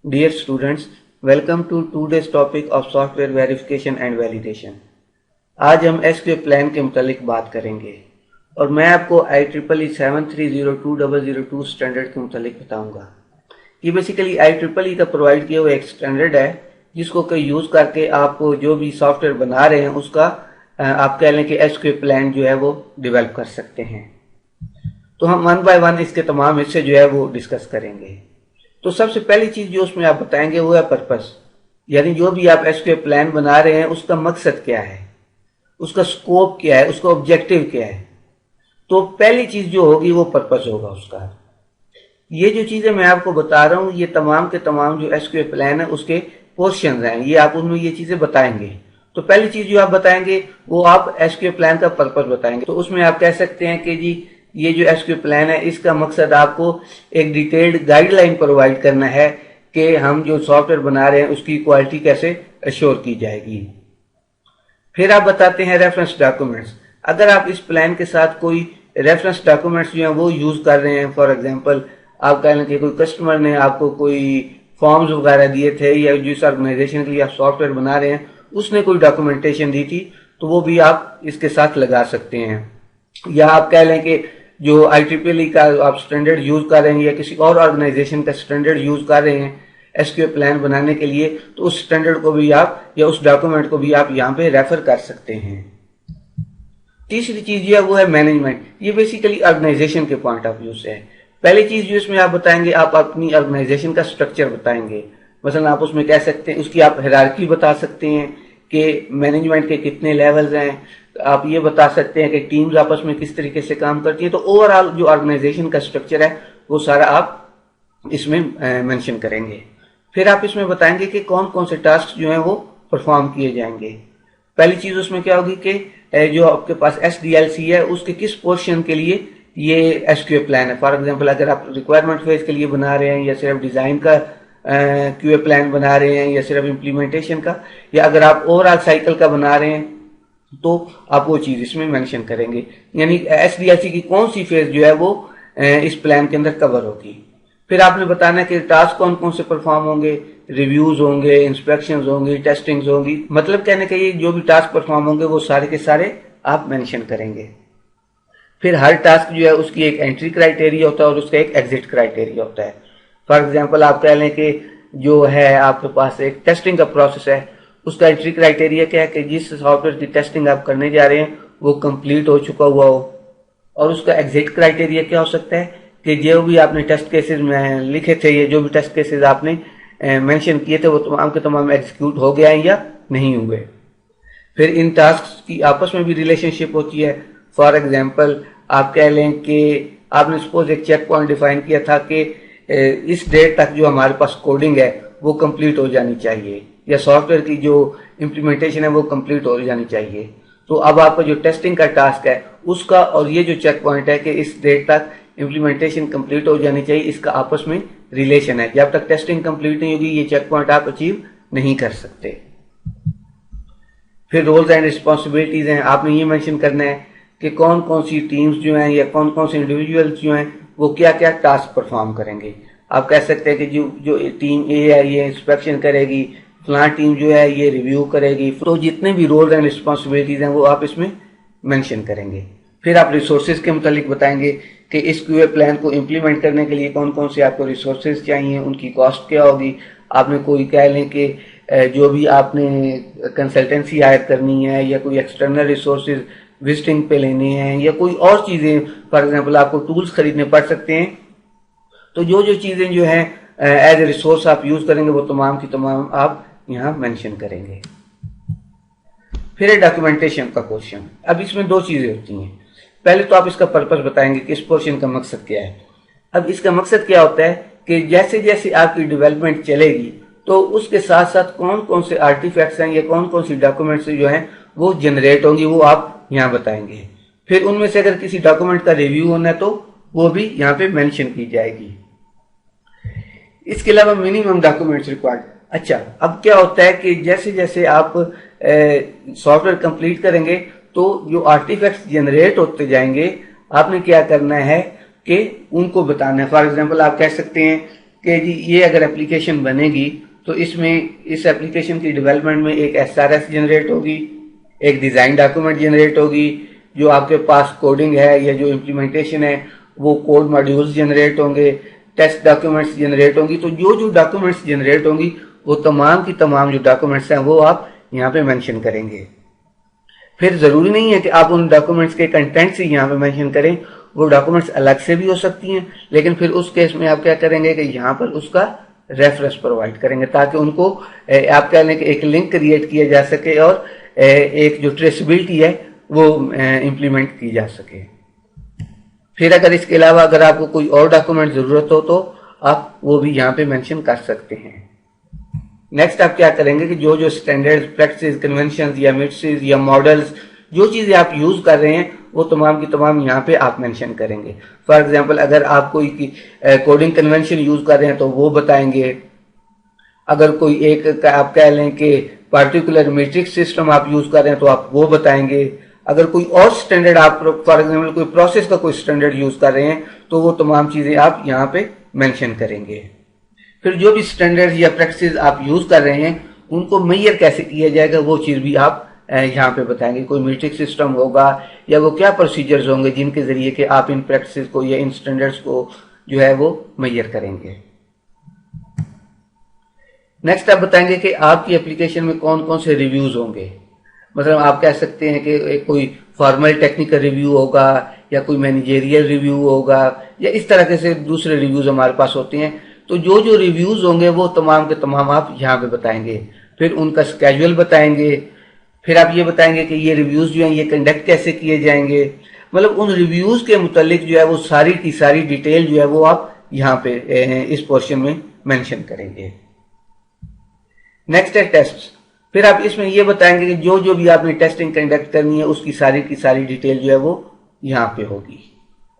Dear students, welcome to today's topic of software verification and validation। आज हम SQL plan के मुतालिक बात करेंगे और मैं आपको IEEE 7302002 स्टैंडर्ड के मुतालिक बताऊंगा। ये बेसिकली IEEE का प्रोवाइड किया हुआ एक स्टैंडर्ड है जिसको कोई यूज करके आप जो भी सॉफ्टवेयर बना रहे हैं उसका आप कह लें कि SQL प्लान जो है वो डेवलप कर सकते हैं। तो हम वन बाय वन इसके तमाम हिस्से जो है वो डिस्कस करेंगे। तो सबसे पहली चीज जो उसमें आप बताएंगे वो है पर्पस, यानी जो भी आप SQL प्लान बना रहे हैं उसका मकसद क्या है, उसका स्कोप क्या है, उसका ऑब्जेक्टिव क्या है। तो पहली चीज जो होगी वो पर्पस होगा उसका। ये जो चीजें मैं आपको बता रहा हूं ये तमाम के तमाम जो SQL प्लान है उसके पोर्शन हैं, ये आप उनमें ये चीजें बताएंगे। तो पहली चीज जो आप बताएंगे वो आप SQL प्लान का पर्पस बताएंगे। तो उसमें आप कह सकते हैं कि जी ये जो SQL प्लान है इसका मकसद आपको एक डिटेल्ड गाइडलाइन प्रोवाइड करना है कि हम जो सॉफ्टवेयर बना रहे हैं उसकी क्वालिटी कैसे अश्योर की जाएगी। फिर आप बताते हैं रेफरेंस डॉक्यूमेंट्स। अगर आप इस प्लान के साथ कोई रेफरेंस डॉक्यूमेंट्स जो हैं वो यूज कर रहे हैं, फॉर एग्जांपल आप कह लें कि कोई कस्टमर ने आपको कोई फॉर्म्स वगैरह दिए थे या जिस ऑर्गेनाइजेशन के लिए आप सॉफ्टवेयर बना रहे हैं उसने कोई डॉक्यूमेंटेशन दी थी तो वो भी आप इसके साथ लगा सकते हैं। या आप कह लें कि जो IEEE का आप स्टैंडर्ड यूज कर रहे हैं या किसी और ऑर्गेनाइजेशन का स्टैंडर्ड यूज कर रहे हैं SQL प्लान बनाने के लिए, तो उस स्टैंडर्ड को भी आप या उस डॉक्यूमेंट को भी आप यहाँ पे रेफर कर सकते हैं। तीसरी चीज जो है वो है मैनेजमेंट। ये बेसिकली ऑर्गेनाइजेशन के पॉइंट ऑफ व्यू से है। पहली चीज जो इसमें आप बताएंगे आप अपनी ऑर्गेनाइजेशन का स्ट्रक्चर बताएंगे। मसलन आप उसमें कह सकते हैं उसकी आप हायरार्की बता सकते हैं कि मैनेजमेंट के कितने लेवल्स हैं। आप ये बता सकते हैं कि टीम्स आपस में किस तरीके से काम करती है। तो ओवरऑल जो ऑर्गेनाइजेशन का स्ट्रक्चर है वो सारा आप इसमें मेंशन करेंगे। फिर आप इसमें बताएंगे कि कौन कौन से टास्क जो हैं वो परफॉर्म किए जाएंगे। पहली चीज उसमें क्या होगी कि जो आपके पास SDLC है उसके किस पोर्शन के लिए ये SQL प्लान है। फॉर एग्जाम्पल अगर आप रिक्वायरमेंट फेज के लिए बना रहे हैं या सिर्फ डिजाइन का QA प्लान बना रहे हैं या सिर्फ इम्प्लीमेंटेशन का, या अगर आप ओवरऑल साइकिल का बना रहे हैं तो आप वो चीज इसमें मेंशन करेंगे। यानी SDLC की कौन सी फेज जो है वो इस प्लान के अंदर कवर होगी। फिर आपने बताना कि टास्क कौन कौन से परफॉर्म होंगे, रिव्यूज होंगे, इंस्पेक्शंस होंगी, टेस्टिंग्स होंगी। मतलब कहने का ये जो भी टास्क परफॉर्म होंगे वो सारे के सारे आप मेंशन करेंगे। फिर हर टास्क जो है उसकी एक एंट्री क्राइटेरिया होता है और उसका एक एग्जिट क्राइटेरिया होता है। फॉर एग्जाम्पल आप कह लें कि जो है आपके पास एक टेस्टिंग का प्रोसेस है, उसका एंट्री क्राइटेरिया क्या है कि जिस सॉफ्टवेयर की टेस्टिंग आप करने जा रहे हैं वो कंप्लीट हो चुका हुआ हो। और उसका एग्जिट क्राइटेरिया क्या हो सकता है कि जो भी आपने टेस्ट केसेस में लिखे थे या जो भी टेस्ट केसेस आपने मेंशन किए थे वो तमाम के तमाम एग्जीक्यूट हो गया है या नहीं हुए। फिर इन टास्क की आपस में भी रिलेशनशिप होती है। फॉर एग्जाम्पल आप कह लें कि आपने सपोज एक चेक पॉइंट डिफाइन किया था कि इस डेट तक जो हमारे पास कोडिंग है वो कंप्लीट हो जानी चाहिए या सॉफ्टवेयर की जो इम्प्लीमेंटेशन है वो कंप्लीट हो जानी चाहिए। तो अब आपका जो टेस्टिंग का टास्क है उसका और ये जो चेक पॉइंट है कि इस डेट तक इम्प्लीमेंटेशन कंप्लीट हो जानी चाहिए, इसका आपस में रिलेशन है। जब तक टेस्टिंग कंप्लीट नहीं होगी ये चेक पॉइंट आप अचीव नहीं कर सकते। फिर रोल्स एंड रिस्पॉन्सिबिलिटीज हैं। आपने ये मेंशन करना है कि कौन कौन सी टीम्स जो हैं या कौन कौन से इंडिविजुअल्स जो हैं वो क्या क्या टास्क परफॉर्म करेंगे। आप कह सकते हैं कि जो टीम A है ये इंस्पेक्शन करेगी, फलां टीम जो है ये रिव्यू करेगी। तो जितने भी रोल्स एंड रिस्पॉन्सिबिलिटीज हैं वो आप इसमें मेंशन करेंगे। फिर आप रिसोर्सेज के मुतालिक बताएंगे कि इस QA प्लान को इम्प्लीमेंट करने के लिए कौन कौन से आपको रिसोर्सेज चाहिए, उनकी कॉस्ट क्या होगी। आपने कोई कह लें कि जो भी आपने कंसल्टेंसी हायर करनी है या कोई एक्सटर्नल रिसोर्सेज विजिटिंग पे लेने हैं या कोई और चीजें, फॉर एग्जांपल आपको टूल्स खरीदने पड़ सकते हैं। तो जो जो चीजें जो हैं एज ए रिसोर्स आप यूज करेंगे वो तमाम की तमाम आप यहाँ मेंशन करेंगे। फिर डॉक्यूमेंटेशन का पोर्शन। अब इसमें दो चीजें होती हैं। पहले तो आप इसका पर्पस बताएंगे कि इस पोर्शन का मकसद क्या है। अब इसका मकसद क्या होता है कि जैसे जैसे आपकी डेवलपमेंट चलेगी तो उसके साथ साथ कौन कौन से आर्टिफैक्ट्स हैं या कौन कौन सी डॉक्यूमेंट्स जो हैं वो जनरेट होंगी वो आप यहाँ बताएंगे। फिर उनमें से अगर किसी डॉक्यूमेंट का रिव्यू होना है तो वो भी यहाँ पे मेंशन की जाएगी। इसके अलावा मिनिमम डॉक्यूमेंट्स रिक्वायर्ड। अच्छा, अब क्या होता है कि जैसे जैसे आप सॉफ्टवेयर कंप्लीट करेंगे तो जो आर्टिफैक्ट्स जनरेट होते जाएंगे आपने क्या करना है कि उनको बताना है। फॉर एग्जांपल आप कह सकते हैं कि जी ये अगर एप्लीकेशन बनेगी तो इसमें इस एप्लीकेशन की डेवलपमेंट में एक SRS जनरेट होगी, एक डिजाइन डॉक्यूमेंट जनरेट होगी, जो आपके पास कोडिंग है या जो इम्प्लीमेंटेशन है वो कोड मॉड्यूल्स जनरेट होंगे, टेस्ट डॉक्यूमेंट्स जनरेट होंगी। तो जो जो डॉक्यूमेंट्स जनरेट होंगी वो तमाम की तमाम जो डॉक्यूमेंट्स हैं वो आप यहाँ पे मेंशन करेंगे। फिर जरूरी नहीं है कि आप उन डॉक्यूमेंट्स के कंटेंट से यहाँ पे मेंशन करें, वो डॉक्यूमेंट्स अलग से भी हो सकती हैं, लेकिन फिर उस केस में आप क्या करेंगे कि यहाँ पर उसका रेफरेंस प्रोवाइड करेंगे ताकि उनको आप कह लें कि एक लिंक क्रिएट किया जा सके और एक जो ट्रेसेबिलिटी है वो इम्प्लीमेंट की जा सके। फिर अगर इसके अलावा अगर आपको कोई और डॉक्यूमेंट जरूरत हो तो आप वो भी यहाँ पे मेंशन कर सकते हैं। नेक्स्ट आप क्या करेंगे कि जो जो स्टैंडर्ड प्रैक्टिस कन्वेंशन या मिट्सिस या मॉडल्स जो चीजें आप यूज कर रहे हैं वो तमाम की तमाम यहाँ पे आप मेंशन करेंगे। फॉर एग्जांपल अगर आप कोई कोडिंग कन्वेंशन यूज कर रहे हैं तो वो बताएंगे। अगर कोई एक आप कह लें कि पार्टिकुलर मैट्रिक्स सिस्टम आप यूज कर रहे हैं तो आप वो बताएंगे। अगर कोई और स्टैंडर्ड आप फॉर एग्जांपल कोई प्रोसेस का कोई स्टैंडर्ड यूज कर रहे हैं तो वो तमाम चीजें आप यहाँ पे मेंशन करेंगे। फिर जो भी स्टैंडर्ड या प्रैक्टिस आप यूज कर रहे हैं उनको मेजर कैसे किया जाएगा वो चीज भी आप यहाँ पे बताएंगे। कोई मीट्रिक सिस्टम होगा या वो क्या प्रोसीजर्स होंगे जिनके जरिए कि आप इन प्रैक्टिस को या इन स्टैंडर्ड्स को जो है वो मेजर करेंगे। नेक्स्ट आप बताएंगे कि आपकी एप्लीकेशन में कौन कौन से रिव्यूज होंगे। मतलब आप कह सकते हैं कि कोई फॉर्मल टेक्निकल रिव्यू होगा या कोई मैनेजेरियल रिव्यू होगा या इस तरह के से दूसरे रिव्यूज हमारे पास होते हैं। तो जो जो रिव्यूज होंगे वो तमाम के तमाम आप यहाँ पे बताएंगे। फिर उनका स्केड्यूल बताएंगे। फिर आप ये बताएंगे कि ये रिव्यूज जो हैं ये कंडक्ट कैसे किए जाएंगे। मतलब उन रिव्यूज के मुतालिक जो है वो सारी की सारी डिटेल जो है वो आप यहाँ पे इस पोर्शन में मेंशन करेंगे। नेक्स्ट है टेस्ट। फिर आप इसमें ये बताएंगे कि जो जो भी आपने टेस्टिंग कंडक्ट करनी है उसकी सारी की सारी डिटेल जो है वो यहाँ पे होगी।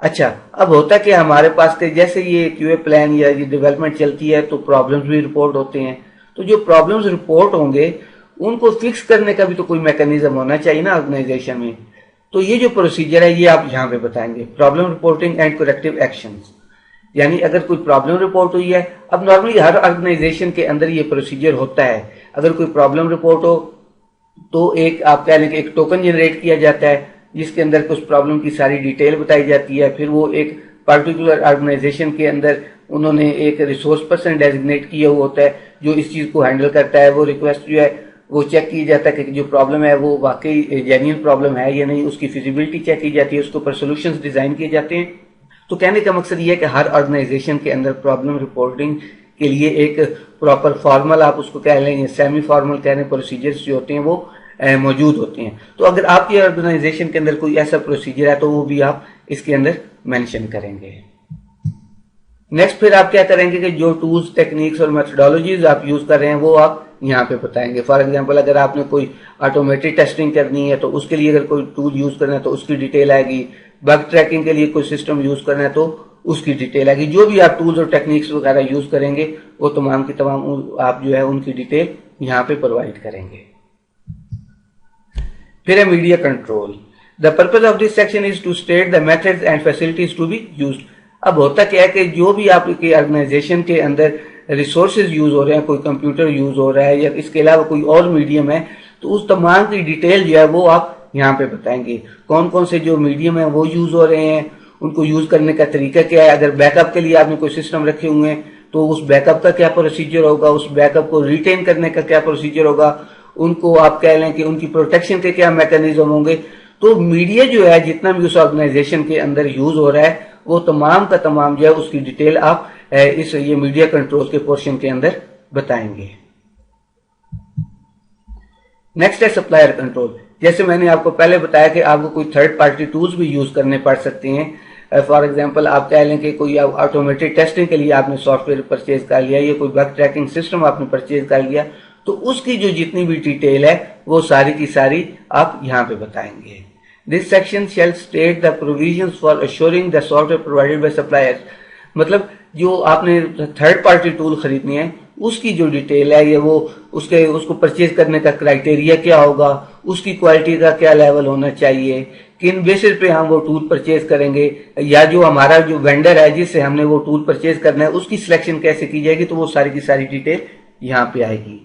अच्छा, अब होता है कि हमारे पास के जैसे ये क्यूए प्लान या ये डेवलपमेंट चलती है तो प्रॉब्लम्स भी रिपोर्ट होते हैं। तो जो प्रॉब्लम्स रिपोर्ट होंगे उनको फिक्स करने का भी तो कोई मैकेनिज्म होना चाहिए ना ऑर्गेनाइजेशन में। तो ये जो प्रोसीजर है ये आप यहाँ पे बताएंगे, problem reporting and corrective actions. यानी अगर कोई प्रॉब्लम रिपोर्ट हुई है, अब नॉर्मली हर ऑर्गेनाइजेशन के अंदर ये प्रोसीजर होता है। अगर कोई प्रॉब्लम रिपोर्ट हो तो एक आप कह लें कि एक टोकन जनरेट किया जाता है जिसके अंदर उस प्रॉब्लम की सारी डिटेल बताई जाती है। फिर वो एक पर्टिकुलर ऑर्गेनाइजेशन के अंदर उन्होंने एक रिसोर्स पर्सन डेजिग्नेट किया हुआ होता है जो इस चीज को हैंडल करता है। वो रिक्वेस्ट जो है वो चेक की जाता है कि जो प्रॉब्लम है वो वाकई जेन्युइन प्रॉब्लम है या नहीं, उसकी फिजिबिलिटी चेक की जाती है, उसके ऊपर सोल्यूशंस डिजाइन किए जाते हैं। तो कहने का मकसद ये है कि हर ऑर्गेनाइजेशन के अंदर प्रॉब्लम रिपोर्टिंग के लिए एक प्रॉपर फॉर्मल आप उसको कह लें, सेमी फॉर्मल कहने प्रोसीजर्स जो होते हैं वो मौजूद होते हैं। तो अगर आपकी ऑर्गेनाइजेशन के अंदर कोई ऐसा प्रोसीजर है तो वो भी आप इसके अंदर मेंशन करेंगे। नेक्स्ट फिर आप क्या करेंगे कि जो टूल्स, टेक्निक्स और मेथोडोलॉजीज आप यूज कर रहे हैं वो आप यहाँ पे बताएंगे। फॉर एग्जांपल अगर आपने कोई ऑटोमेटेड टेस्टिंग करनी है तो उसके लिए अगर कोई टूल यूज करना है तो उसकी डिटेल आएगी। बग ट्रैकिंग के लिए कोई सिस्टम यूज करना है तो उसकी डिटेल आएगी। जो भी आप टूल्स और टेक्निक्स वगैरह यूज करेंगे वो तमाम की तमाम आप जो है उनकी डिटेल यहाँ पे प्रोवाइड करेंगे। फिर है media control. The purpose of this section is to state the methods and facilities to be used. अब होता क्या है कि जो भी आपकी ऑर्गेनाइजेशन के अंदर रिसोर्सेज यूज हो रहे हैं, कोई कंप्यूटर यूज हो रहा है या इसके अलावा कोई और मीडियम है, तो उस तमाम की डिटेल जो है वो आप यहाँ पे बताएंगे। कौन कौन से जो मीडियम है वो यूज हो रहे हैं, उनको यूज करने का तरीका क्या है। अगर बैकअप के लिए आपने कोई सिस्टम रखे हुए हैं तो उस बैकअप का क्या प्रोसीजर होगा, उस बैकअप को रिटेन करने का क्या प्रोसीजर होगा, उनको आप कह लें कि उनकी प्रोटेक्शन के क्या मैकेनिज्म होंगे। तो मीडिया जो है जितना भी उस ऑर्गेनाइजेशन के अंदर यूज हो रहा है वो तमाम का तमाम जो है उसकी डिटेल आप इस ये मीडिया कंट्रोल के पोर्शन के अंदर बताएंगे। नेक्स्ट है सप्लायर कंट्रोल। जैसे मैंने आपको पहले बताया कि आपको कोई थर्ड पार्टी टूल्स भी यूज करने पड़ सकते हैं। फॉर एग्जांपल आप कह लें कि कोई ऑटोमेटेड टेस्टिंग के लिए आपने सॉफ्टवेयर परचेज कर लिया या कोई बग ट्रैकिंग सिस्टम आपने परचेज कर लिया, तो उसकी जो जितनी भी डिटेल है वो सारी की सारी आप यहाँ पे बताएंगे। This section shall state the provisions for assuring the software provided by suppliers। मतलब जो आपने थर्ड पार्टी टूल खरीदनी है उसकी जो डिटेल है, ये वो उसको परचेज करने का क्राइटेरिया क्या होगा, उसकी क्वालिटी का क्या लेवल होना चाहिए, किन बेसिस पे हम वो टूल परचेज करेंगे, या जो हमारा जो वेंडर है जिससे हमने वो टूल परचेज करना है उसकी सिलेक्शन कैसे की जाएगी, तो वो सारी की सारी डिटेल यहाँ पे आएगी।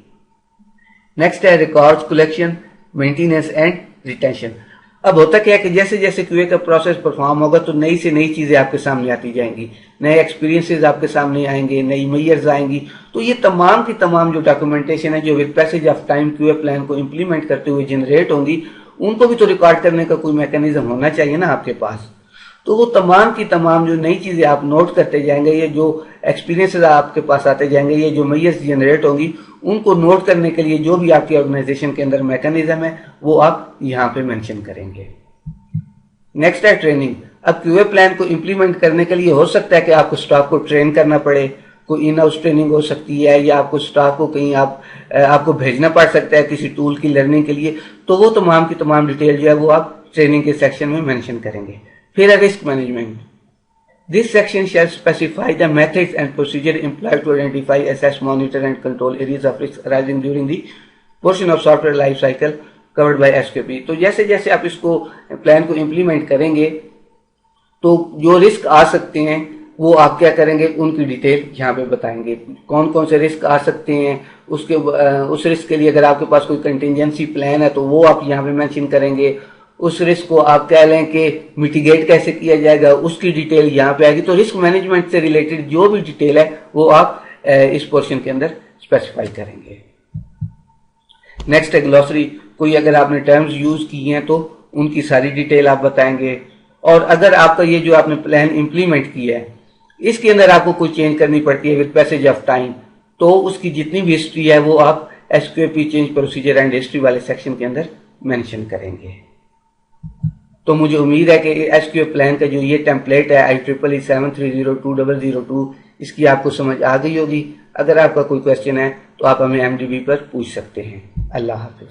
नेक्स्ट है records collection, maintenance and retention. अब होता क्या है कि जैसे जैसे क्यूए का प्रोसेस परफॉर्म होगा तो नई से नई चीजें आपके सामने आती जाएंगी, नए एक्सपीरियंसेस आपके सामने आएंगे, नई मेजर्स आएंगी। तो ये तमाम की तमाम जो डॉक्यूमेंटेशन है जो with passage of time QA plan को इंप्लीमेंट करते हुए जनरेट होंगी, उनको भी तो रिकॉर्ड करने का कोई मैकेनिज्म होना चाहिए ना आपके पास। तो वो तमाम की तमाम जो नई चीजें आप नोट करते जाएंगे, ये जो एक्सपीरियंसेस आपके पास आते जाएंगे, ये जो मेजर्स जनरेट होंगी, उनको नोट करने के लिए जो भी आपकी ऑर्गेनाइजेशन के अंदर मैकेनिज्म है वो आप यहाँ पे मेंशन करेंगे। नेक्स्ट है ट्रेनिंग। अब क्यूए प्लान को इंप्लीमेंट करने के लिए हो सकता है कि आपको स्टाफ को ट्रेन करना पड़े, कोई इन हाउस ट्रेनिंग हो सकती है, या आपको स्टाफ को कहीं आपको भेजना पड़ सकता है किसी टूल की लर्निंग के लिए। तो वो तमाम की तमाम डिटेल जो है वो आप ट्रेनिंग के सेक्शन में मेंशन करेंगे। फिर है risk management. This section shall specify the methods and procedure employed to identify, assess, monitor and control areas of risk arising during the portion of software life cycle covered by SQP। तो जैसे जैसे आप इसको plan को implement करेंगे तो जो risk आ सकते हैं वो आप क्या करेंगे, उनकी डिटेल यहाँ पे बताएंगे। कौन कौन से रिस्क आ सकते हैं, उस रिस्क के लिए अगर आपके पास कोई कंटिजेंसी प्लान है तो वो आप यहाँ पे मेंशन करेंगे। उस रिस्क को आप कह लें कि मिटिगेट कैसे किया जाएगा, उसकी डिटेल यहाँ पे आएगी। तो रिस्क मैनेजमेंट से रिलेटेड जो भी डिटेल है वो आप इस पोर्शन के अंदर स्पेसिफाई करेंगे। नेक्स्ट है ग्लॉसरी। कोई अगर आपने टर्म्स यूज किए हैं तो उनकी सारी डिटेल आप बताएंगे। और अगर आपका ये जो आपने प्लान इंप्लीमेंट किया है इसके अंदर आपको कोई चेंज करनी पड़ती है विद पैसेज ऑफ टाइम, तो उसकी जितनी भी हिस्ट्री है वो आप एसक्यूएपी चेंज प्रोसीजर एंड हिस्ट्री वाले सेक्शन के अंदर मेंशन करेंगे। तो मुझे उम्मीद है कि एसक्यूए प्लान का जो ये टेम्पलेट है IEEE 7302002 इसकी आपको समझ आ गई होगी। अगर आपका कोई क्वेश्चन है तो आप हमें MDB पर पूछ सकते हैं। अल्लाह हाफिज।